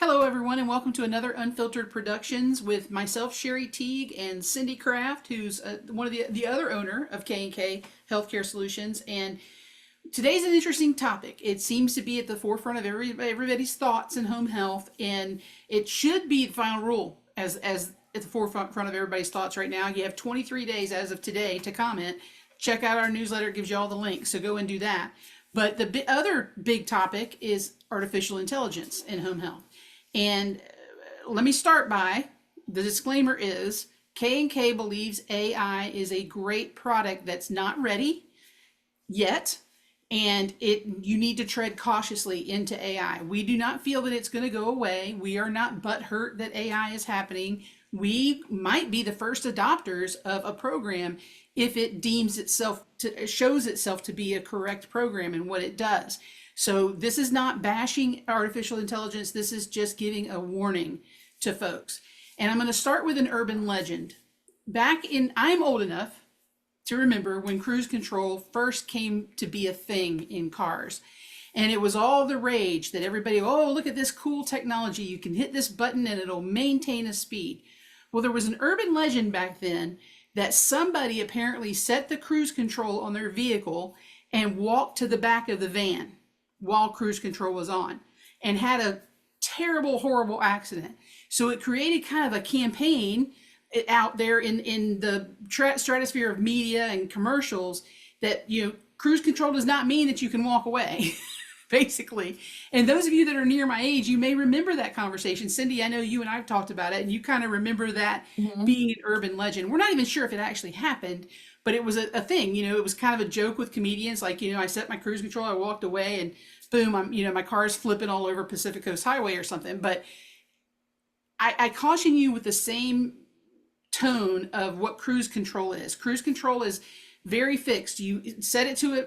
Hello, everyone, and welcome to another Unfiltered Productions with myself, Sherry Teague, and Cindy Kraft, who's one of the other owner of K&K Healthcare Solutions. And today's an interesting topic. It seems to be at the forefront of everybody's thoughts in home health, and it should be the final rule as at the forefront of everybody's thoughts right now. You have 23 days as of today to comment. Check out our newsletter; it gives you all the links, so go and do that. But the other big topic is artificial intelligence in home health. And let me start by the disclaimer is K&K believes AI is a great product that's not ready yet, and you need to tread cautiously into AI. We do not feel that it's going to go away. We are not butthurt that AI is happening. We might be the first adopters of a program if it shows itself to be a correct program in what it does. So this is not bashing artificial intelligence. This is just giving a warning to folks. And I'm going to start with an urban legend. I'm old enough to remember when cruise control first came to be a thing in cars. And it was all the rage that everybody, oh, look at this cool technology. You can hit this button and it'll maintain a speed. Well, there was an urban legend back then that somebody apparently set the cruise control on their vehicle and walked to the back of the van while cruise control was on and had a terrible, horrible accident. So it created kind of a campaign out there in the stratosphere of media and commercials that, cruise control does not mean that you can walk away, basically. And those of you that are near my age, you may remember that conversation. Cindy, I know you and I've talked about it, and you kind of remember that being an urban legend. We're not even sure if it actually happened, but it was a thing. It was kind of a joke with comedians. Like, I set my cruise control, I walked away, and boom, my car's flipping all over Pacific Coast Highway or something. But I caution you with the same tone of what cruise control is. Cruise control is very fixed. You set it to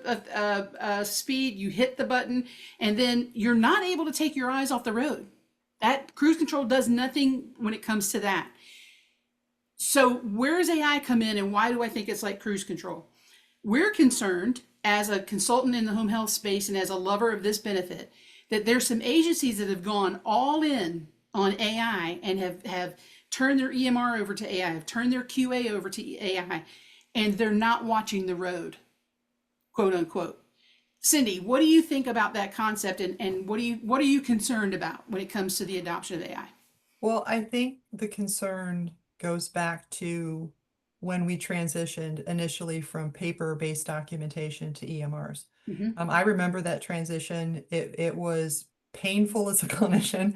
a speed, you hit the button, and then you're not able to take your eyes off the road. That cruise control does nothing when it comes to that. So where does AI come in, and why do I think it's like cruise control? We're concerned as a consultant in the home health space and as a lover of this benefit that there's some agencies that have gone all in on AI and have turned their EMR over to AI, have turned their QA over to AI, and they're not watching the road, quote unquote. Cindy, what do you think about that concept, and what are you concerned about when it comes to the adoption of AI? Well, I think the concern goes back to when we transitioned initially from paper-based documentation to EMRs. I remember that transition. It was painful as a clinician.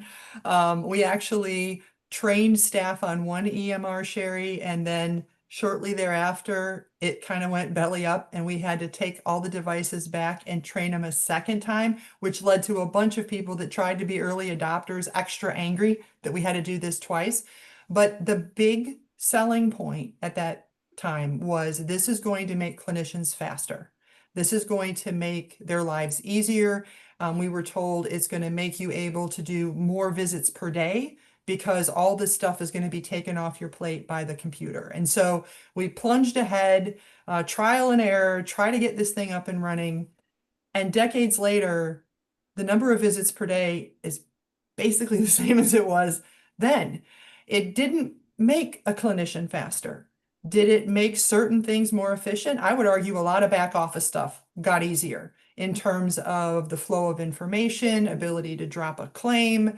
We actually trained staff on one EMR, Sherry, and then shortly thereafter, it kind of went belly up, and we had to take all the devices back and train them a second time, which led to a bunch of people that tried to be early adopters extra angry that we had to do this twice. But the big selling point at that time was this is going to make clinicians faster. This is going to make their lives easier. We were told it's going to make you able to do more visits per day because all this stuff is going to be taken off your plate by the computer. And so we plunged ahead, trial and error, try to get this thing up and running. And decades later, the number of visits per day is basically the same as it was then. It didn't make a clinician faster. Did it make certain things more efficient? I would argue a lot of back office stuff got easier in terms of the flow of information, ability to drop a claim,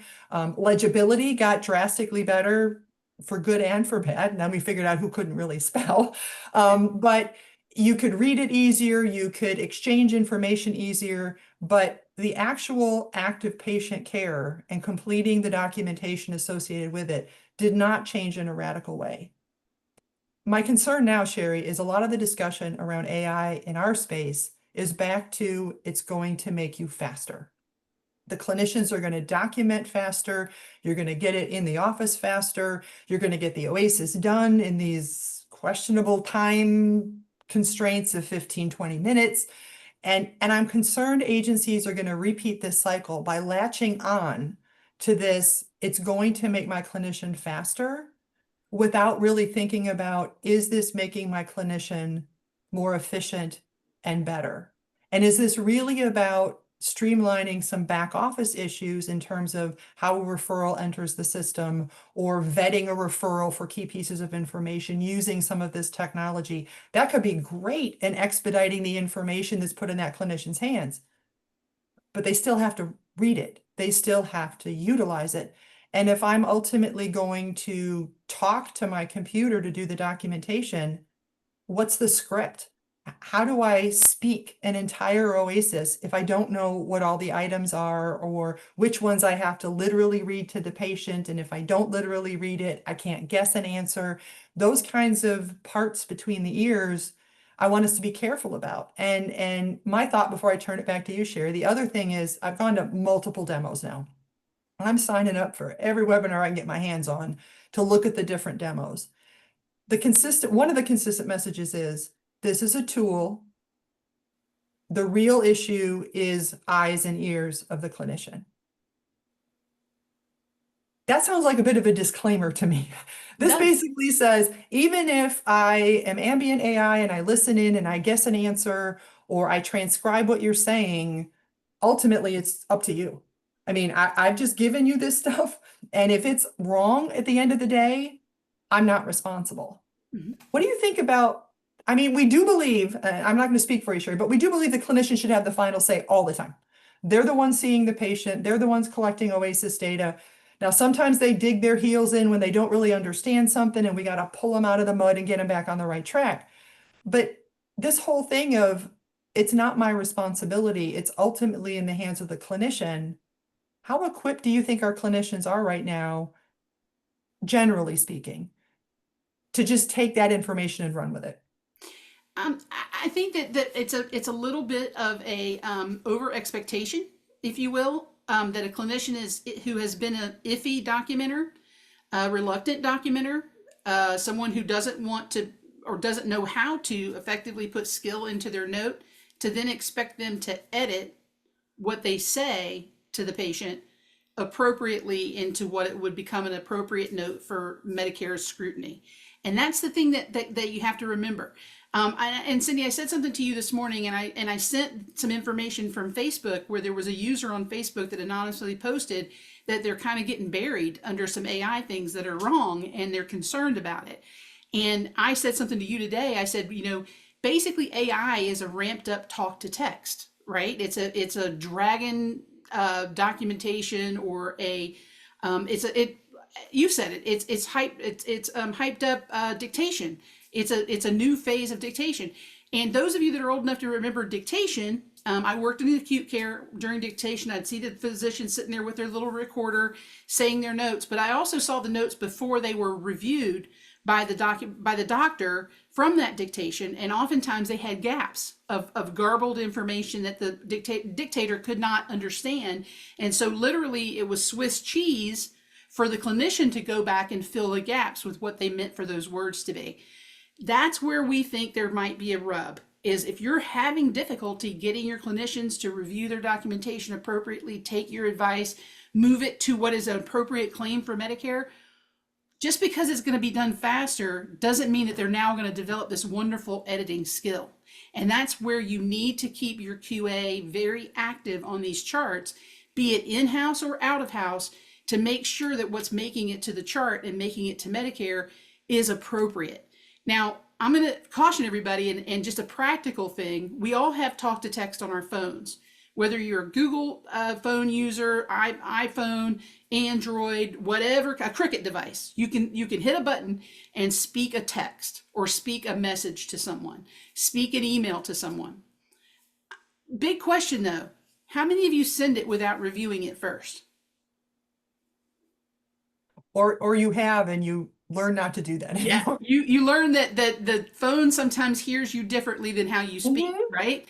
legibility got drastically better for good and for bad. And then we figured out who couldn't really spell. But you could read it easier, you could exchange information easier, but the actual active patient care and completing the documentation associated with it did not change in a radical way. My concern now, Sherry, is a lot of the discussion around AI in our space is back to it's going to make you faster. The clinicians are going to document faster. You're going to get it in the office faster. You're going to get the OASIS done in these questionable time constraints of 15, 20 minutes. And I'm concerned agencies are going to repeat this cycle by latching on to this, it's going to make my clinician faster, without really thinking about, is this making my clinician more efficient and better? And is this really about streamlining some back office issues in terms of how a referral enters the system or vetting a referral for key pieces of information using some of this technology. That could be great in expediting the information that's put in that clinician's hands. But they still have to read it. They still have to utilize it. And if I'm ultimately going to talk to my computer to do the documentation, what's the script? How do I speak an entire OASIS if I don't know what all the items are or which ones I have to literally read to the patient? And if I don't literally read it, I can't guess an answer. Those kinds of parts between the ears, I want us to be careful about. And my thought before I turn it back to you, Sherry, the other thing is I've gone to multiple demos now. I'm signing up for every webinar I can get my hands on to look at the different demos. One of the consistent messages is, this is a tool. The real issue is eyes and ears of the clinician. That sounds like a bit of a disclaimer to me. This basically says, even if I am ambient AI and I listen in and I guess an answer or I transcribe what you're saying, ultimately it's up to you. I mean, I've just given you this stuff, and if it's wrong at the end of the day, I'm not responsible. What do you think about, I mean, we do believe, I'm not going to speak for you, Sherry, but we do believe the clinician should have the final say all the time. They're the ones seeing the patient. They're the ones collecting OASIS data. Now, sometimes they dig their heels in when they don't really understand something, and we got to pull them out of the mud and get them back on the right track. But this whole thing of, it's not my responsibility, it's ultimately in the hands of the clinician. How equipped do you think our clinicians are right now, generally speaking, to just take that information and run with it? I think that it's a little bit of a over expectation, if you will, that a clinician who has been an iffy documenter, a reluctant documenter, someone who doesn't want to or doesn't know how to effectively put skill into their note, to then expect them to edit what they say to the patient appropriately into what it would become an appropriate note for Medicare's scrutiny. And that's the thing that you have to remember. And Cindy, I said something to you this morning, and I sent some information from Facebook where there was a user on Facebook that anonymously posted that they're kind of getting buried under some AI things that are wrong, and they're concerned about it. And I said something to you today. I said, basically AI is a ramped up talk to text, right? It's a dragon documentation, or you said it. It's hyped up dictation. It's a new phase of dictation. And those of you that are old enough to remember dictation, I worked in acute care during dictation. I'd see the physician sitting there with their little recorder saying their notes, but I also saw the notes before they were reviewed by the doctor from that dictation, and oftentimes they had gaps of garbled information that the dictator could not understand. And so literally it was Swiss cheese for the clinician to go back and fill the gaps with what they meant for those words to be. That's where we think there might be a rub, is if you're having difficulty getting your clinicians to review their documentation appropriately, take your advice, move it to what is an appropriate claim for Medicare. Just because it's going to be done faster doesn't mean that they're now going to develop this wonderful editing skill. And that's where you need to keep your QA very active on these charts, be it in-house or out of house, to make sure that what's making it to the chart and making it to Medicare is appropriate. Now, I'm going to caution everybody, and just a practical thing, we all have talk to text on our phones. Whether you're a Google phone user, iPhone, Android, whatever, a Cricket device, you can hit a button and speak a text or speak a message to someone, speak an email to someone. Big question though, how many of you send it without reviewing it first? Or you have, and you learn not to do that anymore. Yeah, you learn that the phone sometimes hears you differently than how you speak, right?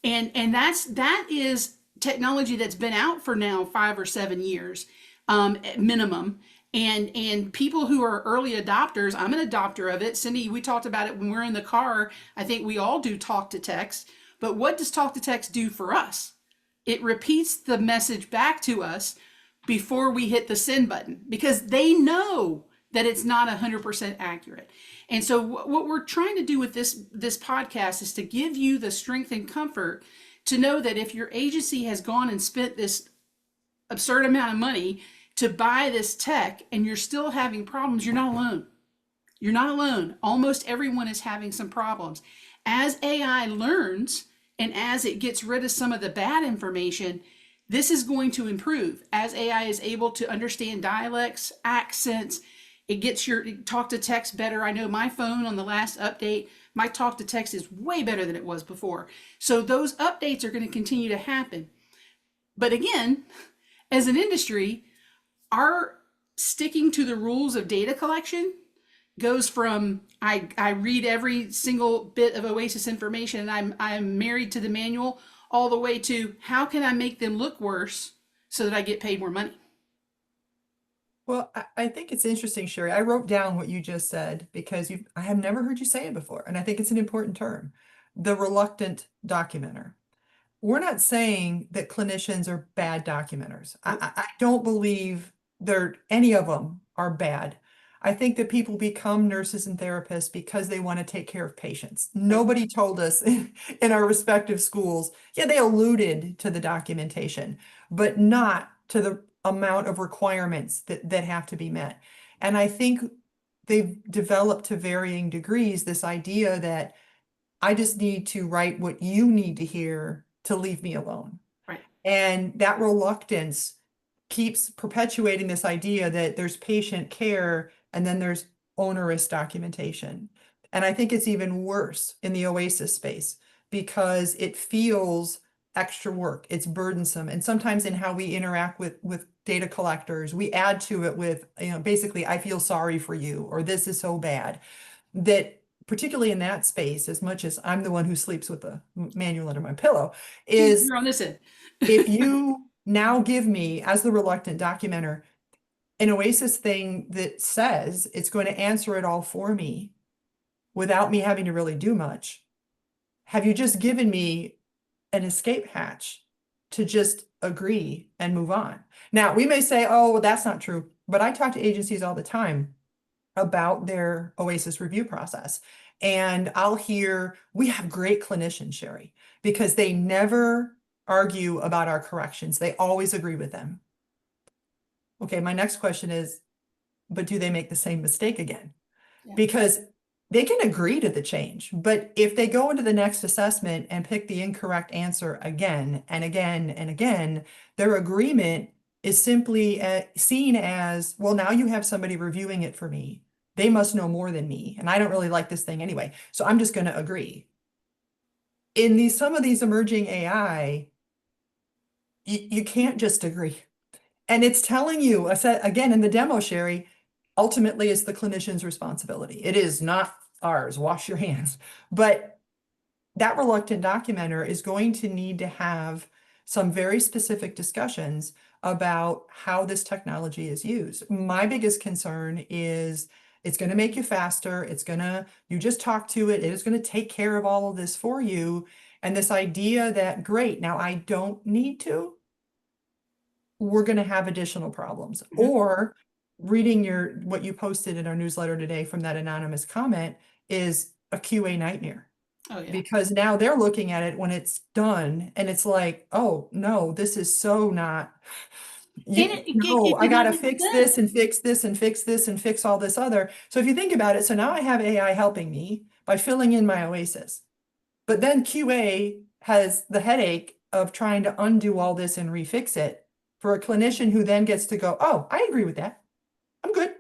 And that is technology that's been out for now 5 or 7 years, at minimum. And people who are early adopters, I'm an adopter of it. Cindy, we talked about it when we're in the car. I think we all do talk to text. But what does talk to text do for us? It repeats the message back to us before we hit the send button, because they know that it's not 100% accurate. And so what we're trying to do with this podcast is to give you the strength and comfort to know that if your agency has gone and spent this absurd amount of money to buy this tech and you're still having problems, you're not alone. You're not alone. Almost everyone is having some problems. As AI learns and as it gets rid of some of the bad information, this is going to improve. As AI is able to understand dialects, accents, it gets your talk to text better. I know my phone on the last update, my talk to text is way better than it was before. So those updates are going to continue to happen. But again, as an industry, our sticking to the rules of data collection goes from I read every single bit of Oasis information and I'm married to the manual, all the way to how can I make them look worse so that I get paid more money. Well, I think it's interesting, Sherry. I wrote down what you just said because I have never heard you say it before, and I think it's an important term. The reluctant documenter. We're not saying that clinicians are bad documenters. I don't believe any of them are bad. I think that people become nurses and therapists because they want to take care of patients. Nobody told us in our respective schools, yeah, they alluded to the documentation, but not to the amount of requirements that have to be met. And I think they've developed to varying degrees this idea that I just need to write what you need to hear to leave me alone. Right. And that reluctance keeps perpetuating this idea that there's patient care and then there's onerous documentation. And I think it's even worse in the Oasis space because it feels extra work. It's burdensome. And sometimes in how we interact with data collectors, we add to it with, basically, I feel sorry for you, or this is so bad. That particularly in that space, as much as I'm the one who sleeps with the manual under my pillow, is you're on this end. if you now give me, as the reluctant documenter, an Oasis thing that says it's going to answer it all for me without me having to really do much, have you just given me an escape hatch to just agree and move on? Now, we may say, oh, well, that's not true, but I talk to agencies all the time about their Oasis review process. And I'll hear, we have great clinicians, Sherry, because they never argue about our corrections. They always agree with them. Okay, my next question is, but do they make the same mistake again? Yeah. Because they can agree to the change, but if they go into the next assessment and pick the incorrect answer again and again and again, their agreement is simply seen as, well, now you have somebody reviewing it for me. They must know more than me, and I don't really like this thing anyway, so I'm just going to agree. In some of these emerging AI, you can't just agree. And it's telling you, I said again in the demo, Sherry, ultimately it's the clinician's responsibility. It is not ours. Wash your hands. But that reluctant documenter is going to need to have some very specific discussions about how this technology is used. My biggest concern is it's going to make you faster. You just talk to it. It is going to take care of all of this for you. And this idea that, great, now I don't need to, we're going to have additional problems. Mm-hmm. Or reading what you posted in our newsletter today from that anonymous comment is a QA nightmare. Oh, yeah. Because now they're looking at it when it's done and it's like, oh no, this is so not, I got to fix this and fix this and fix this and fix all this other. So if you think about it, so now I have AI helping me by filling in my Oasis, but then QA has the headache of trying to undo all this and refix it for a clinician who then gets to go, oh, I agree with that. I'm good.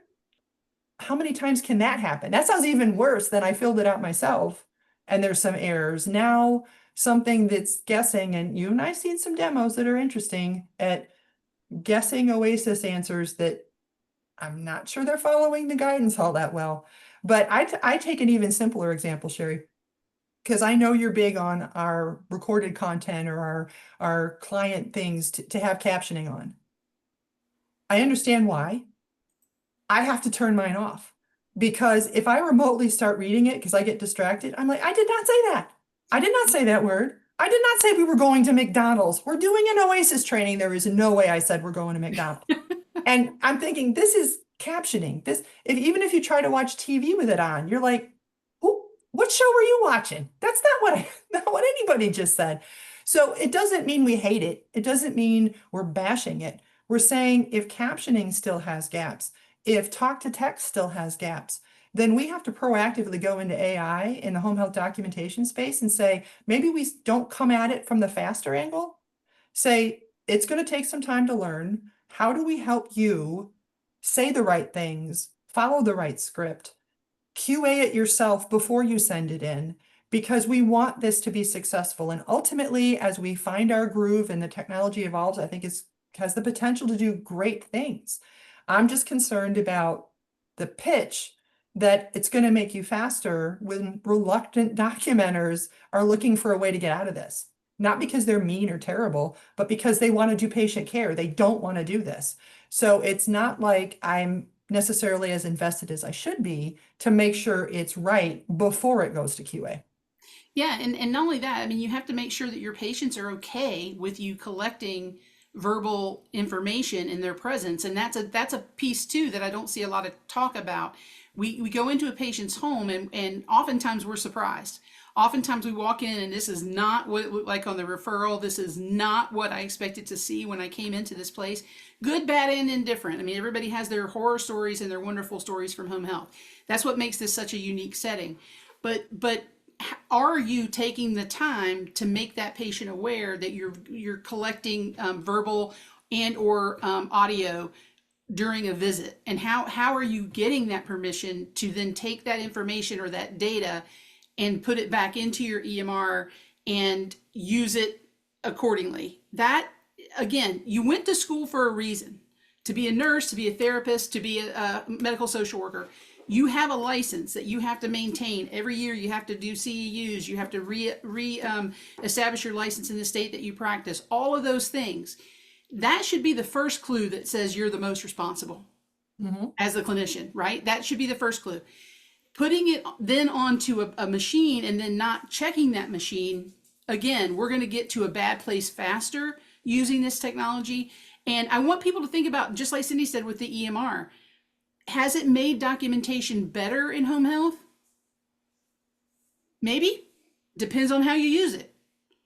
How many times can that happen? That sounds even worse than I filled it out myself and there's some errors. Now something that's guessing, and you and I've seen some demos that are interesting at guessing Oasis answers that I'm not sure they're following the guidance all that well. But I take an even simpler example, Sherry, because I know you're big on our recorded content or our client things to have captioning on. I understand why. I have to turn mine off because if I remotely start reading it because I get distracted, I'm like, I did not say that. I did not say that word. I did not say we were going to McDonald's. We're doing an Oasis training. There is no way I said we're going to McDonald's. And I'm thinking, this is captioning. Even if you try to watch TV with it on, you're like, what show were you watching? That's not what anybody just said. So it doesn't mean we hate it. It doesn't mean we're bashing it. We're saying if captioning still has gaps, if talk to text still has gaps, then we have to proactively go into AI in the home health documentation space and say, maybe we don't come at it from the faster angle. Say, it's going to take some time to learn. How do we help you say the right things, follow the right script, QA it yourself before you send it in? Because we want this to be successful. And ultimately, as we find our groove and the technology evolves, I think it has the potential to do great things. I'm just concerned about the pitch that it's going to make you faster when reluctant documenters are looking for a way to get out of this. Not because they're mean or terrible, but because they want to do patient care. They don't want to do this. So it's not like I'm necessarily as invested as I should be to make sure it's right before it goes to QA. Yeah, and not only that, I mean, you have to make sure that your patients are okay with you collecting verbal information in their presence, and that's a piece too that I don't see a lot of talk about. We go into a patient's home, and oftentimes we're surprised. Oftentimes we walk in and this is not what it looked like on the referral. This is not what I expected to see when I came into this place. Good, bad, and indifferent. I mean, everybody has their horror stories and their wonderful stories from home health. That's what makes this such a unique setting. But are you taking the time to make that patient aware that you're collecting verbal and or audio during a visit, and how are you getting that permission to then take that information or that data and put it back into your EMR and use it accordingly? That, again, you went to school for a reason, to be a nurse, to be a therapist, to be a medical social worker. You have a license that you have to maintain every year. You have to do CEUs. You have to establish your license in the state that you practice. All of those things. That should be the first clue that says you're the most responsible as a clinician, right? That should be the first clue. Putting it then onto a machine and then not checking that machine, again, we're going to get to a bad place faster using this technology. And I want people to think about, just like Cindy said with the EMR, has it made documentation better in home health? Maybe. Depends on how you use it,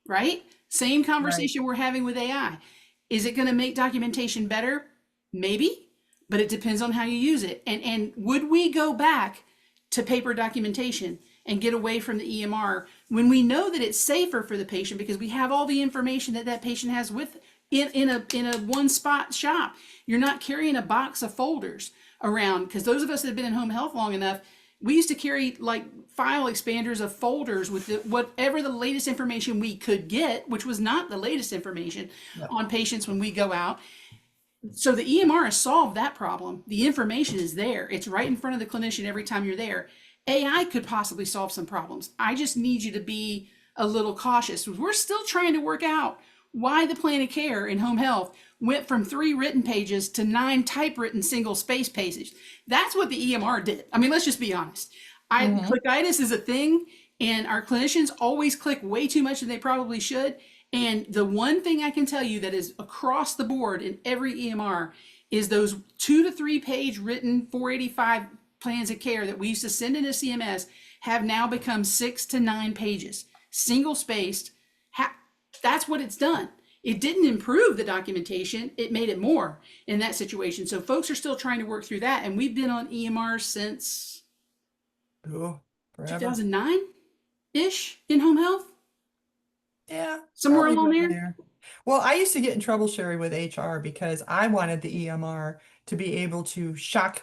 right? Same conversation we're having with AI. Is it going to make documentation better? Maybe, but it depends on how you use it. And would we go back to paper documentation and get away from the EMR when we know that it's safer for the patient because we have all the information that that patient has with in a one spot shop? You're not carrying a box of folders around, because those of us that have been in home health long enough, we used to carry like file expanders of folders with whatever the latest information we could get, which was not the latest information on patients when we go out. So the EMR has solved that problem. The information is there. It's right in front of the clinician every time you're there. AI could possibly solve some problems. I just need you to be a little cautious. We're still trying to work out why the plan of care in home health went from 3 written pages to 9 typewritten single space pages. That's what the EMR did. I mean, let's just be honest. Clickitis is a thing, and our clinicians always click way too much than they probably should. And the one thing I can tell you that is across the board in every EMR is those 2 to 3 page written 485 plans of care that we used to send into CMS have now become 6 to 9 pages, single spaced. That's what it's done. It didn't improve the documentation. It made it more in that situation. So folks are still trying to work through that. And we've been on EMR since 2009-ish in home health. Yeah. Somewhere along there. Well, I used to get in trouble, Sherry, with HR because I wanted the EMR to be able to shock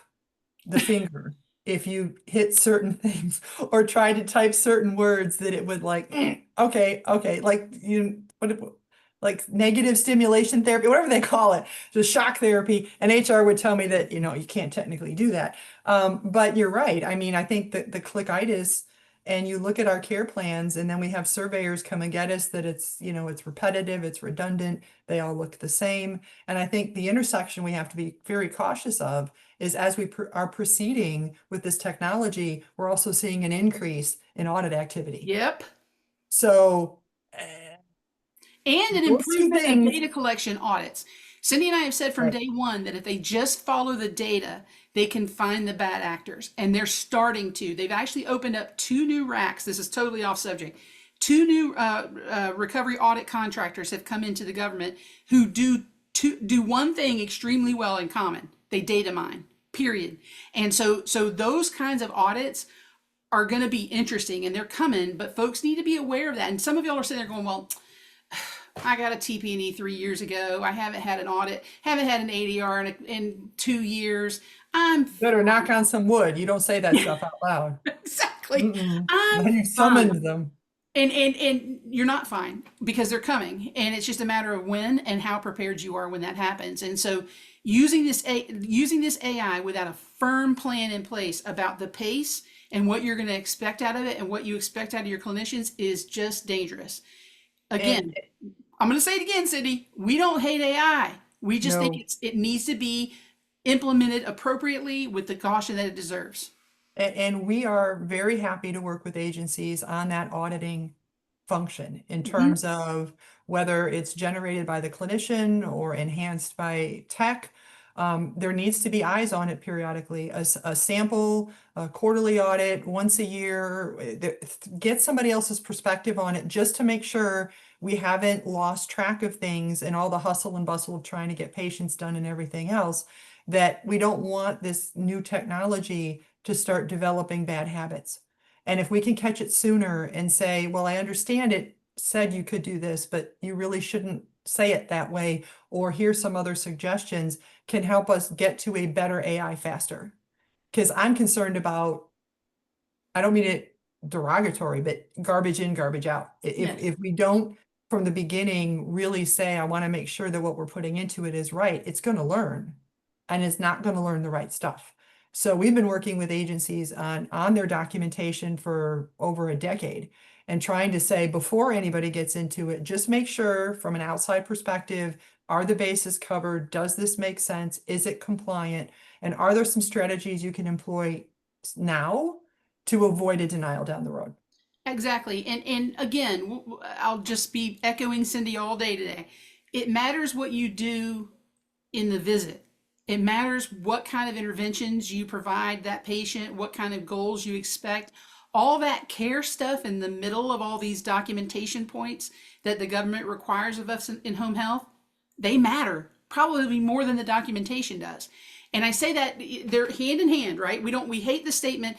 the finger if you hit certain things or try to type certain words, that it would like, okay, like like negative stimulation therapy, whatever they call it, just shock therapy. And HR would tell me that, you can't technically do that. But you're right. I mean, I think that the clickitis, and you look at our care plans, and then we have surveyors come and get us that it's repetitive, it's redundant, they all look the same. And I think the intersection we have to be very cautious of is, as we are proceeding with this technology, we're also seeing an increase in audit activity. Yep. So, and an improvement in data collection audits. Cindy and I have said from day one that if they just follow the data, they can find the bad actors, and they're starting to. They've actually opened up 2 new racks. This is totally off subject. Two new recovery audit contractors have come into the government who do one thing extremely well in common. They data mine. Period. And so those kinds of audits are going to be interesting, and they're coming, but folks need to be aware of that. And some of y'all are sitting there going, well, I got a TP&E 3 years ago. I haven't had an audit, haven't had an ADR in 2 years. I'm Better knock on some wood. You don't say that stuff out loud. exactly. Mm-mm. Now I'm you fine. summoned them. And you're not fine because they're coming, and it's just a matter of when and how prepared you are when that happens. And so using this AI without a firm plan in place about the pace and what you're going to expect out of it and what you expect out of your clinicians is just dangerous. And Again, I'm going to say it again, Cindy. We don't hate AI. We just think no, it needs to be implemented appropriately with the caution that it deserves. and we are very happy to work with agencies on that auditing function in Mhm. terms of whether it's generated by the clinician or enhanced by tech. There needs to be eyes on it periodically. A sample, a quarterly audit, once a year. Get somebody else's perspective on it just to make sure we haven't lost track of things and all the hustle and bustle of trying to get patients done and everything else. That we don't want this new technology to start developing bad habits. And if we can catch it sooner and say, well, I understand it said you could do this, but you really shouldn't say it that way, or here's some other suggestions, can help us get to a better AI faster. Because I'm concerned about, I don't mean it derogatory, but garbage in, garbage out. Yes. If we don't from the beginning really say, I want to make sure that what we're putting into it is right, it's going to learn and it's not going to learn the right stuff. So we've been working with agencies on their documentation for over a decade and trying to say before anybody gets into it, just make sure from an outside perspective, are the bases covered? Does this make sense? Is it compliant? And are there some strategies you can employ now to avoid a denial down the road? Exactly. And again, I'll just be echoing Cindy all day today. It matters what you do in the visit. It matters what kind of interventions you provide that patient, what kind of goals you expect. All that care stuff in the middle of all these documentation points that the government requires of us in home health, they matter probably more than the documentation does. And I say that they're hand in hand, right? We hate the statement,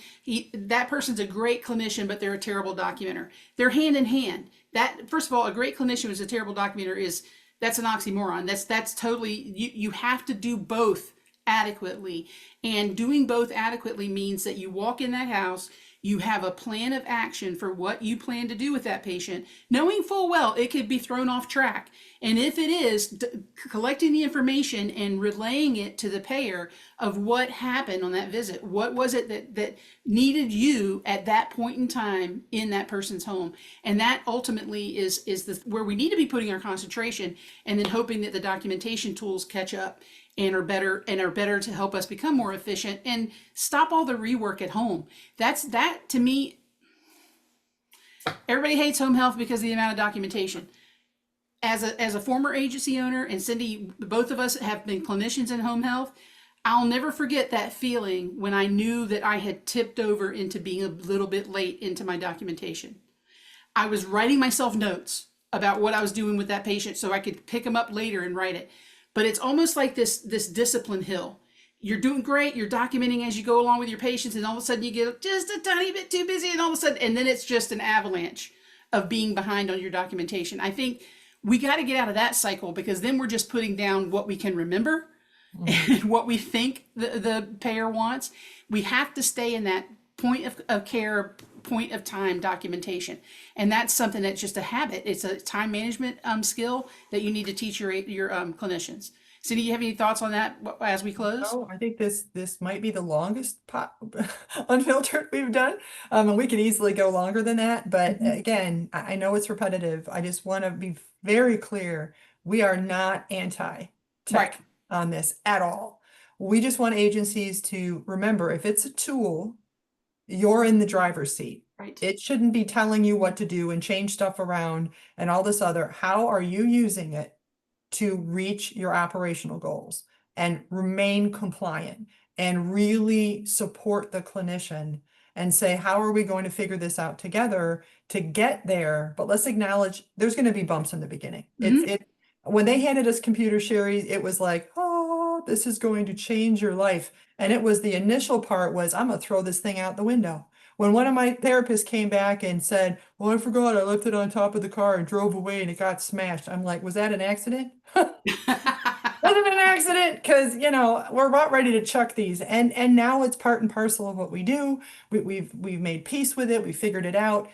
that person's a great clinician, but they're a terrible documenter. They're hand in hand. That, first of all, a great clinician who's a terrible documenter that's an oxymoron. That's totally, you have to do both adequately. And doing both adequately means that you walk in that house, you have a plan of action for what you plan to do with that patient, knowing full well it could be thrown off track. And if it is, collecting the information and relaying it to the payer of what happened on that visit. What was it that needed you at that point in time in that person's home? And that ultimately is where we need to be putting our concentration, and then hoping that the documentation tools catch up and are better to help us become more efficient and stop all the rework at home. That to me, everybody hates home health because of the amount of documentation. As a former agency owner, and Cindy, both of us have been clinicians in home health, I'll never forget that feeling when I knew that I had tipped over into being a little bit late into my documentation. I was writing myself notes about what I was doing with that patient so I could pick them up later and write it. But it's almost like this discipline hill. You're doing great, you're documenting as you go along with your patients, and all of a sudden you get just a tiny bit too busy, and all of a sudden, and then it's just an avalanche of being behind on your documentation. I think we got to get out of that cycle, because then we're just putting down what we can remember Mhm. and what we think the payer wants. We have to stay in that point of care, point of time documentation. And that's something that's just a habit. It's a time management skill that you need to teach your clinicians. Cindy, you have any thoughts on that as we close? Oh, I think this might be the longest unfiltered we've done. And we could easily go longer than that. But Mhm. again, I know it's repetitive. I just want to be very clear. We are not Right, anti-tech on this at all. We just want agencies to remember if it's a tool, you're in the driver's seat. right. It shouldn't be telling you what to do and change stuff around and all this other. How are you using it to reach your operational goals and remain compliant and really support the clinician and say, how are we going to figure this out together to get there? But let's acknowledge there's going to be bumps in the beginning. Mhm. When they handed us computer Sherry, it was like, oh, this is going to change your life. And it was the initial part was, I'm gonna throw this thing out the window. When one of my therapists came back and said, well, I forgot I left it on top of the car and drove away and it got smashed. I'm like, was that an accident? Wasn't an accident, because we're about ready to chuck these, and now it's part and parcel of what we do. We've made peace with it. We figured it out.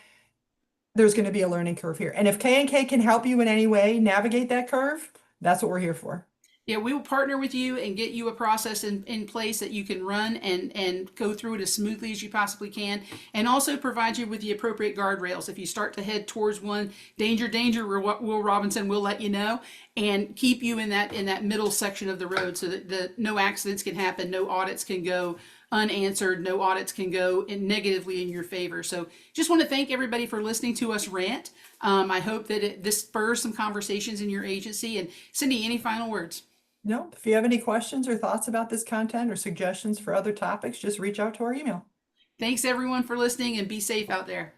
There's going to be a learning curve here, and if K&K can help you in any way navigate that curve, that's what we're here for. Yeah, we will partner with you and get you a process in place that you can run and go through it as smoothly as you possibly can, and also provide you with the appropriate guardrails. If you start to head towards one, danger, danger, Will Robinson will let you know and keep you in that middle section of the road so that no accidents can happen, no audits can go unanswered, no audits can go negatively in your favor. So just want to thank everybody for listening to us rant. I hope that this spurs some conversations in your agency. And Cindy, any final words? No, if you have any questions or thoughts about this content or suggestions for other topics, just reach out to our email. Thanks everyone for listening, and be safe out there.